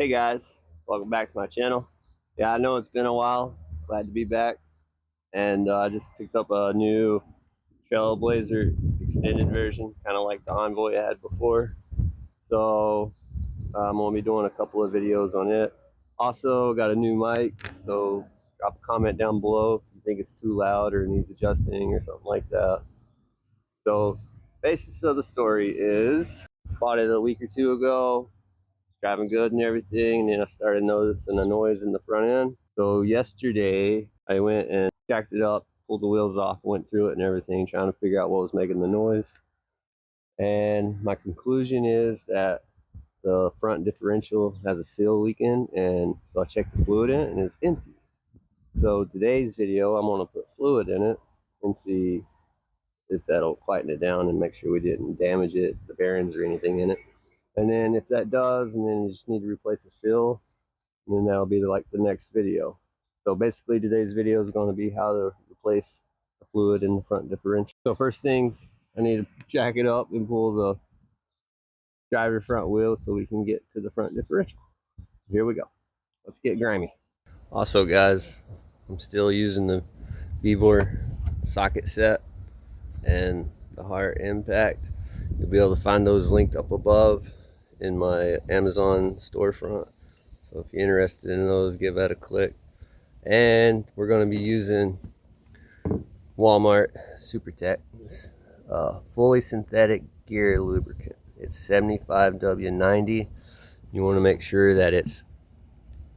Hey guys, welcome back to my channel. Yeah, I know it's been a while. Glad to be back. And I just picked up a new Trailblazer extended version, kind of like the Envoy I had before. So I'm going to be doing a couple of videos on it. Also got a new mic, so drop a comment down below if you think it's too loud or needs adjusting or something like that. So basis of the story is, bought it a week or two ago, driving good and everything, and then I started noticing a noise in the front end. So yesterday I went and jacked it up, pulled the wheels off, went through it and everything, trying to figure out what was making the noise. And my conclusion is that the front differential has a seal leaking, and so I checked the fluid in it and it's empty. So today's video, I'm going to put fluid in it and see if that'll quieten it down and make sure we didn't damage it, the bearings or anything in it. And then if that does, and then you just need to replace a seal, and then that'll be like the next video. So basically today's video is going to be how to replace the fluid in the front differential. So first things, I need to jack it up and pull the driver front wheel so we can get to the front differential. Here we go. Let's get grimy. Also guys, I'm still using the Vibor socket set and the Heart Impact. You'll be able to find those linked up above in my Amazon storefront. So if you're interested in those, give that a click. And we're going to be using Walmart SuperTech fully synthetic gear lubricant. It's 75W90. You want to make sure that it's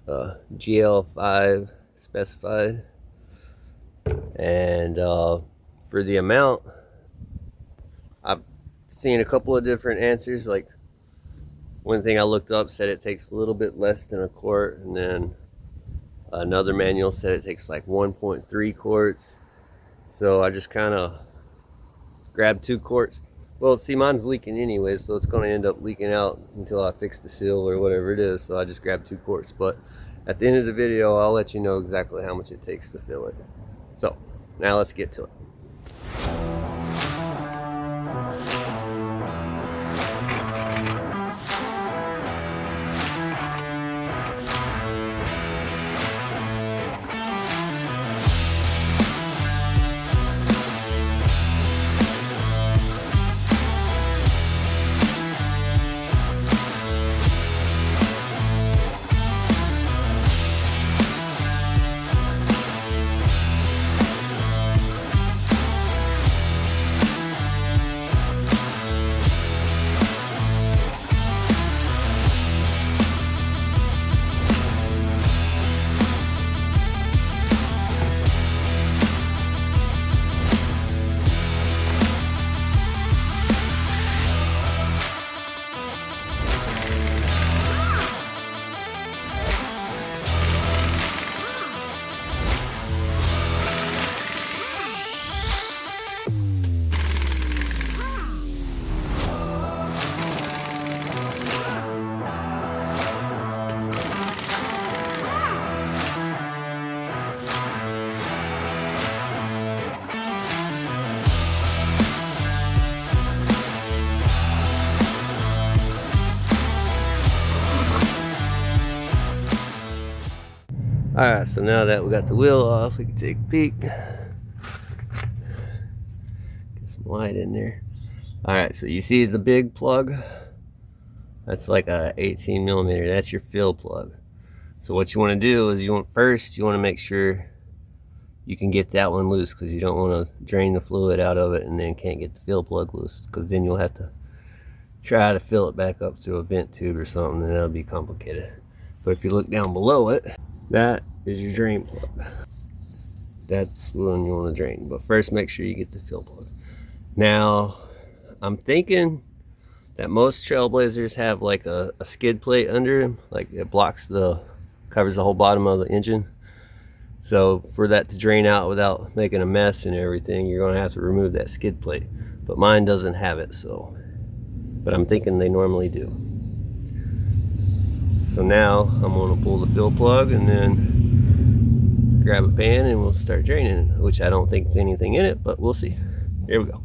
GL5 specified. And for the amount, I've seen a couple of different answers. Like one thing I looked up said it takes a little bit less than a quart, and then another manual said it takes like 1.3 quarts. So I just kind of grabbed 2 quarts. Well, see, mine's leaking anyway, so it's going to end up leaking out until I fix the seal or whatever it is. So I just grabbed 2 quarts. But at the end of the video, I'll let you know exactly how much it takes to fill it. So now let's get to it. Alright, so now that we got the wheel off, we can take a peek. Get some light in there. Alright, so you see the big plug? That's like a 18 millimeter. That's your fill plug. So what you want to do is you want to make sure you can get that one loose, because you don't want to drain the fluid out of it and then can't get the fill plug loose, because then you'll have to try to fill it back up through a vent tube or something, and that'll be complicated. But if you look down below it, that is your drain plug. That's the one you want to drain. But first, make sure you get the fill plug. Now, I'm thinking that most Trailblazers have like a skid plate under them. Like it covers the whole bottom of the engine. So for that to drain out without making a mess and everything, you're going to have to remove that skid plate. But mine doesn't have it, so. But I'm thinking they normally do. So now I'm going to pull the fill plug and then grab a pan and we'll start draining it, which I don't think there's anything in it, but we'll see. Here we go.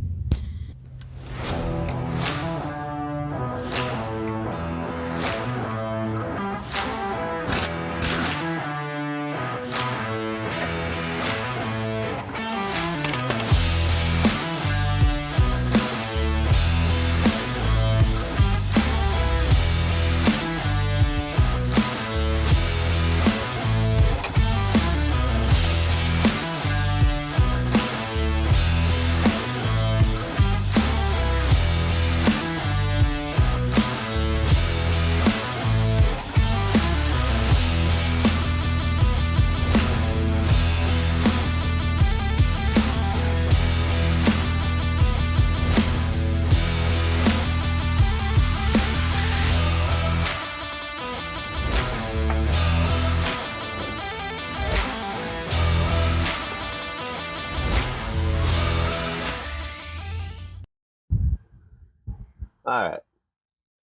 Alright,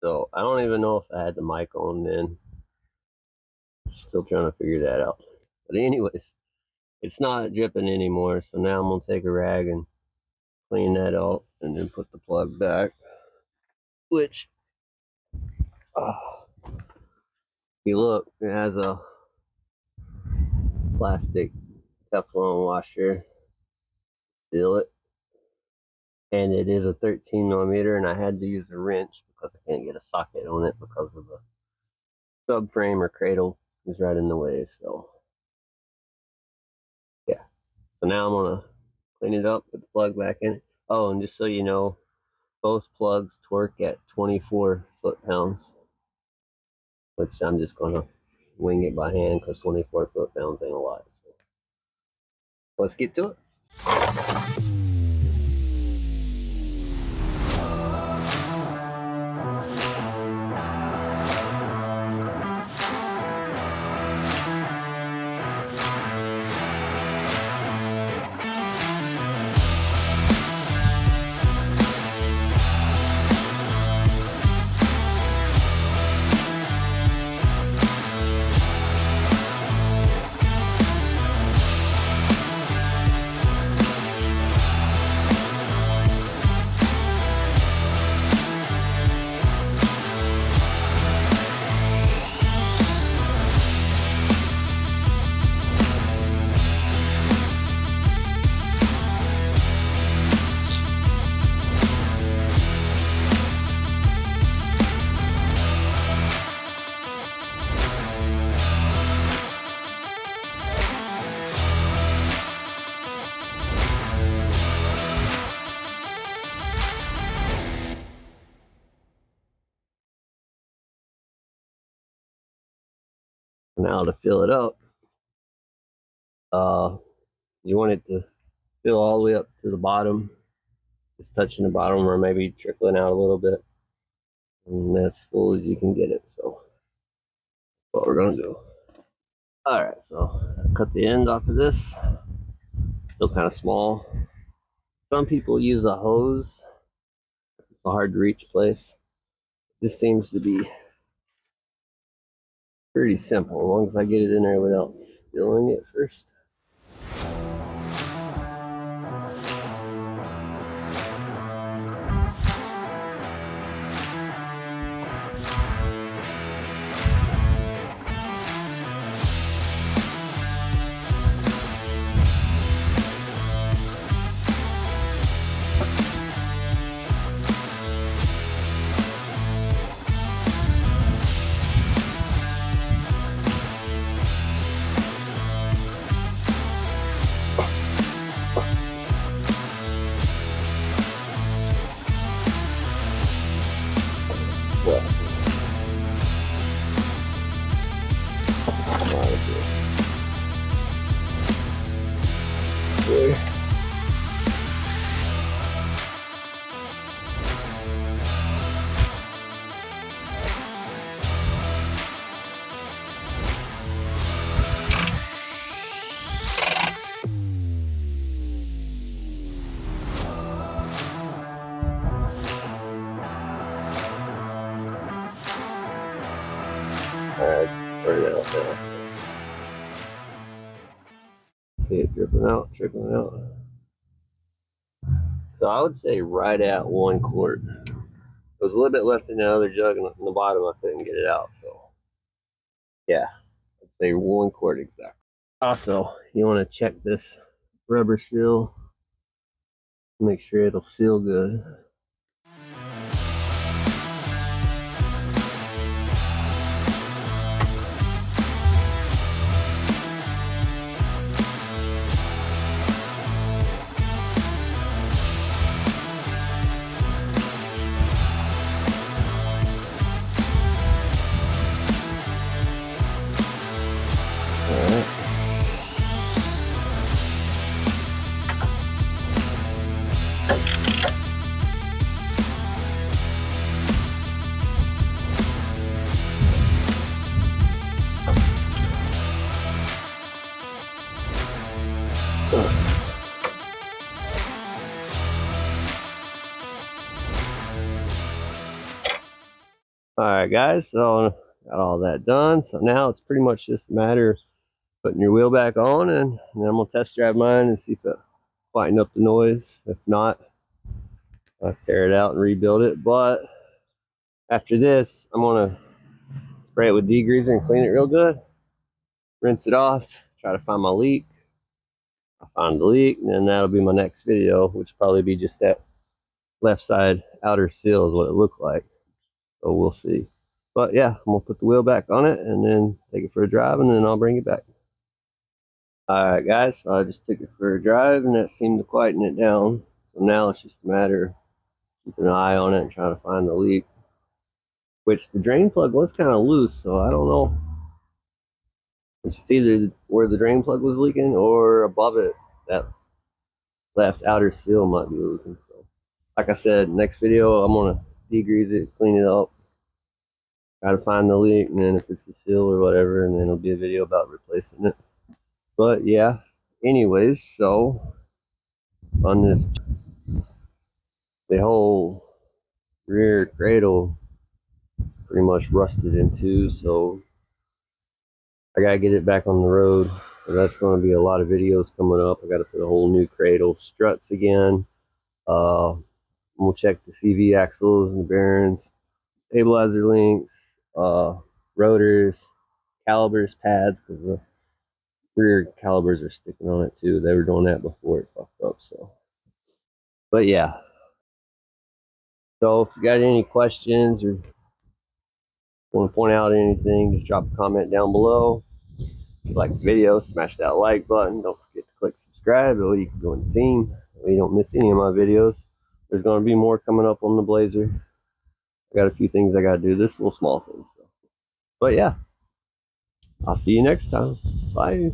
so I don't even know if I had the mic on then. Still trying to figure that out. But anyways, it's not dripping anymore, so now I'm going to take a rag and clean that out and then put the plug back. Which, if you look, it has a plastic Teflon washer. Seal it. And it is a 13 millimeter, and I had to use a wrench because I can't get a socket on it because of the subframe or cradle is right in the way. So yeah, so now I'm gonna clean it up, put the plug back in it. Oh, and just so you know, both plugs torque at 24 foot-pounds, which I'm just gonna wing it by hand because 24 foot-pounds ain't a lot. So let's get to it. Now to fill it up, you want it to fill all the way up to the bottom, just touching the bottom or maybe trickling out a little bit, and that's full as you can get it. So what we're gonna do. All right, so cut the end off of this. Still kind of small. Some people use a hose. It's a hard to reach place. This seems to be pretty simple as long as I get it in there without spilling it first. Burn it out now. See it dripping out, trickling out. So I would say right at 1 quart. There was a little bit left in the other jug, and in the bottom I couldn't get it out. So yeah, I'd say 1 quart exactly. Also, you want to check this rubber seal. Make sure it'll seal good. Alright guys, so got all that done. So now it's pretty much just a matter of putting your wheel back on, and then I'm going to test drive mine and see if it lighten up the noise. If not, I'll tear it out and rebuild it. But after this, I'm going to spray it with degreaser and clean it real good. Rinse it off, try to find my leak. I found the leak, and then that'll be my next video, which will probably be just that left side outer seal is what it looked like. So we'll see. But yeah, I'm gonna put the wheel back on it and then take it for a drive, and then I'll bring it back. Alright guys, so I just took it for a drive and that seemed to quieten it down. So now it's just a matter of keeping an eye on it and trying to find the leak. Which the drain plug was kind of loose, so I don't know. It's either where the drain plug was leaking or above it, that left outer seal might be leaking. So like I said, next video I'm gonna degrease it, clean it up, try to find the leak, and then if it's the seal or whatever, and then it'll be a video about replacing it. But yeah, anyways, so on this, the whole rear cradle pretty much rusted in two, so I gotta get it back on the road. So that's going to be a lot of videos coming up. I got to put a whole new cradle, struts again. We'll check the CV axles and the bearings, stabilizer links, rotors, calipers, pads, because the rear calipers are sticking on it too. They were doing that before it fucked up. So, but yeah. So if you got any questions or want to point out anything, just drop a comment down below. If you like the video, smash that like button. Don't forget to click subscribe, or you can join the team so you don't miss any of my videos. There's going to be more coming up on the Blazer. I got a few things I got to do. This little small thing. So. But yeah, I'll see you next time. Bye.